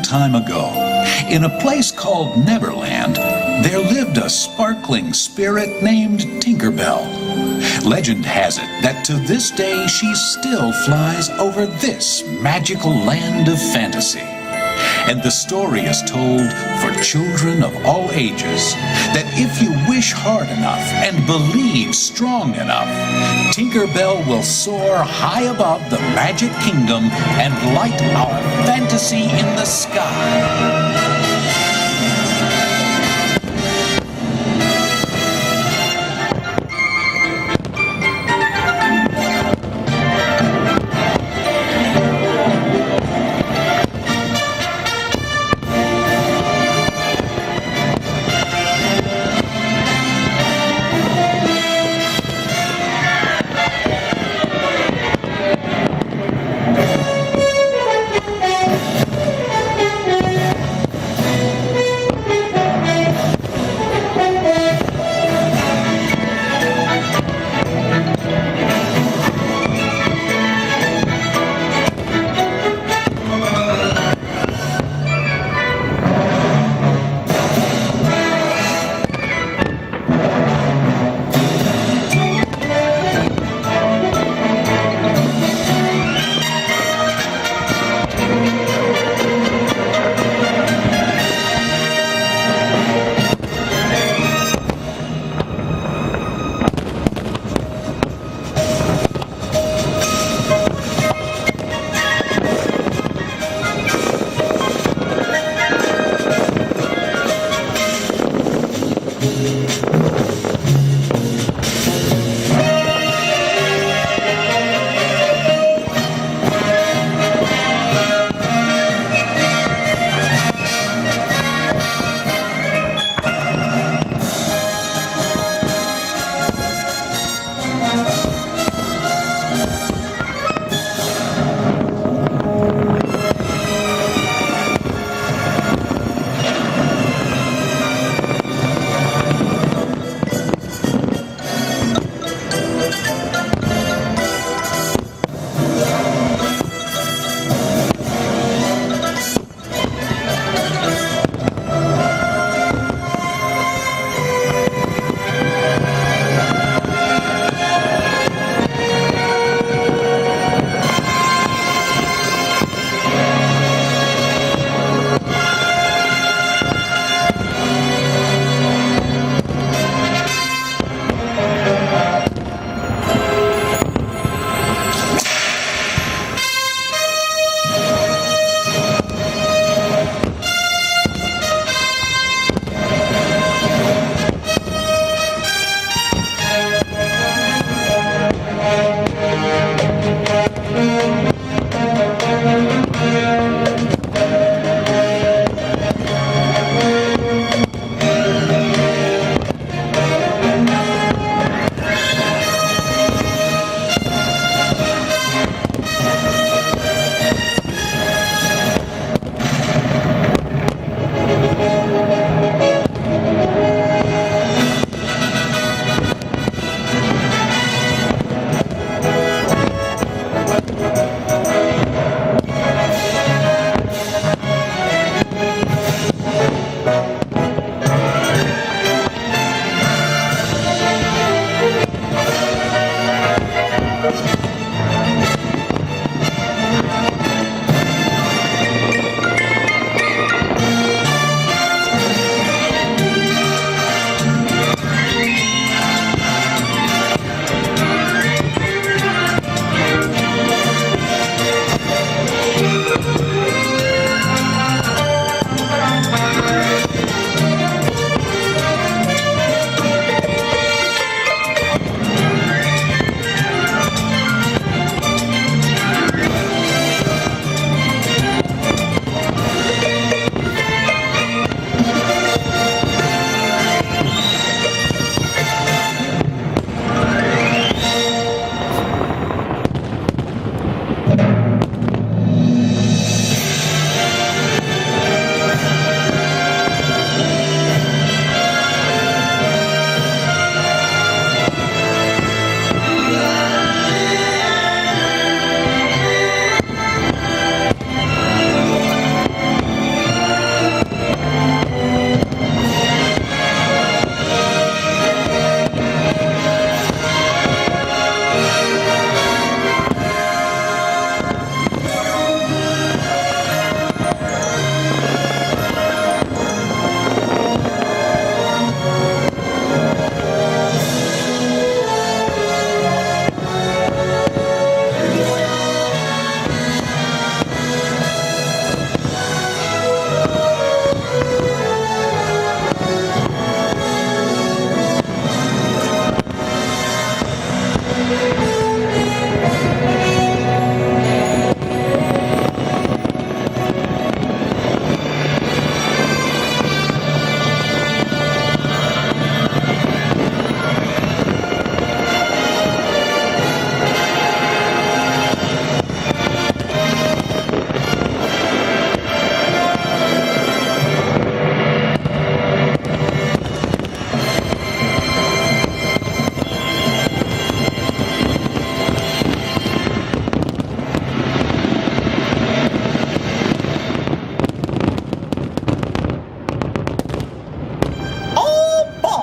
time ago, in a place called Neverland, there lived a sparkling spirit named Tinkerbell. Legend has it that to this day she still flies over this magical land of fantasy. And the story is told for children of all ages that if you wish hard enough and believe strong enough, Tinkerbell will soar high above the magic kingdom and light our fantasy in the sky.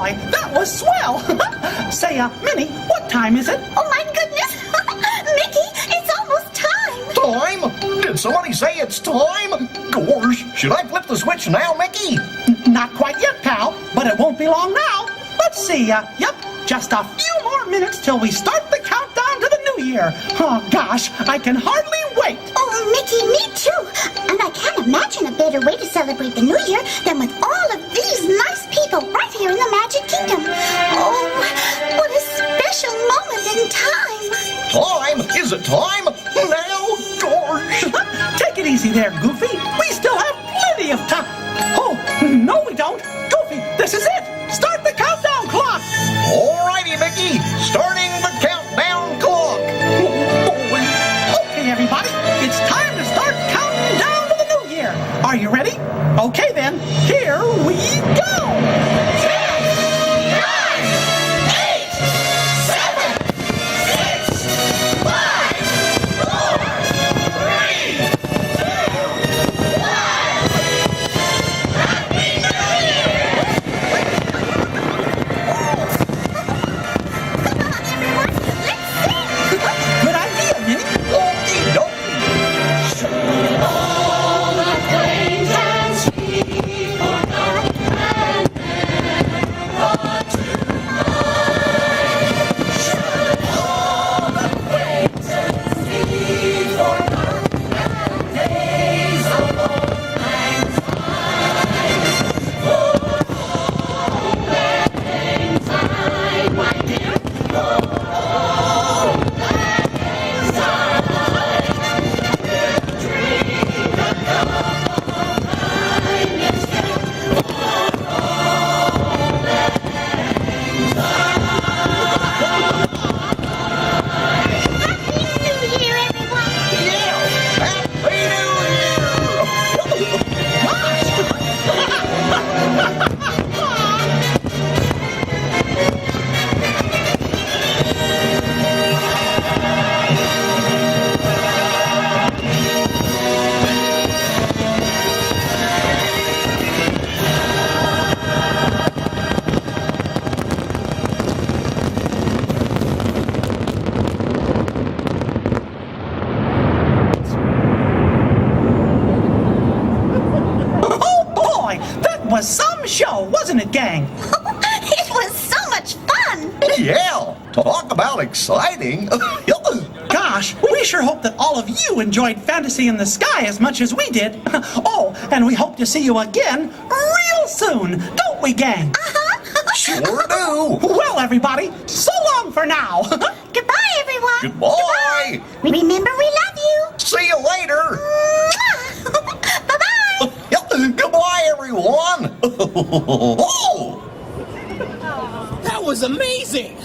boy, that was swell. Say, Minnie, what time is it? Oh, my goodness. Mickey, it's almost time. Time? Did somebody say it's time? Gosh, should I flip the switch now, Mickey? Not quite yet, pal, but it won't be long now. Let's see, yep, just a few more minutes till we start the countdown to the new year. Oh, gosh, I can hardly wait. Oh, Mickey, me too. And I can't imagine a better way to celebrate the new year than with all of these nice people right here in the Magic Kingdom. Oh, what a special moment in time. Time? Is it time? Now? Gosh. Take it easy there, Goofy. We still have plenty of time. Oh, no we don't. Goofy, this is it. Start the countdown clock. Alrighty, Mickey. Starting the countdown clock. Okay, everybody. It's time to start counting down to the new year. Are you ready? Okay, then. Here we go. 10, 9, 8, 7, 6, 5, 4, 3, 2, 1. Happy New Year! Good idea, Minnie. Okie dokie. All the flames and sweet forgot and never to mind. Should all the acquaintance be forgot and days of old lang syne. For all that lang syne, my dear, for all that lang syne. Drink a cup of kindness yet for all that Happy New Year, everyone. Yeah. Happy New Oh, boy. That was some show, wasn't it, gang? It was so much fun. Yeah. Talk about exciting. Gosh, we sure hope that all of you enjoyed Fantasy in the Sky as much as we did. Oh, and we hope to see you again real soon, don't we, gang? Sure do. Well, everybody, so long for now. Goodbye, everyone. Goodbye. Remember, we love you. See you later. Bye-bye. Goodbye, everyone. Oh. That was amazing!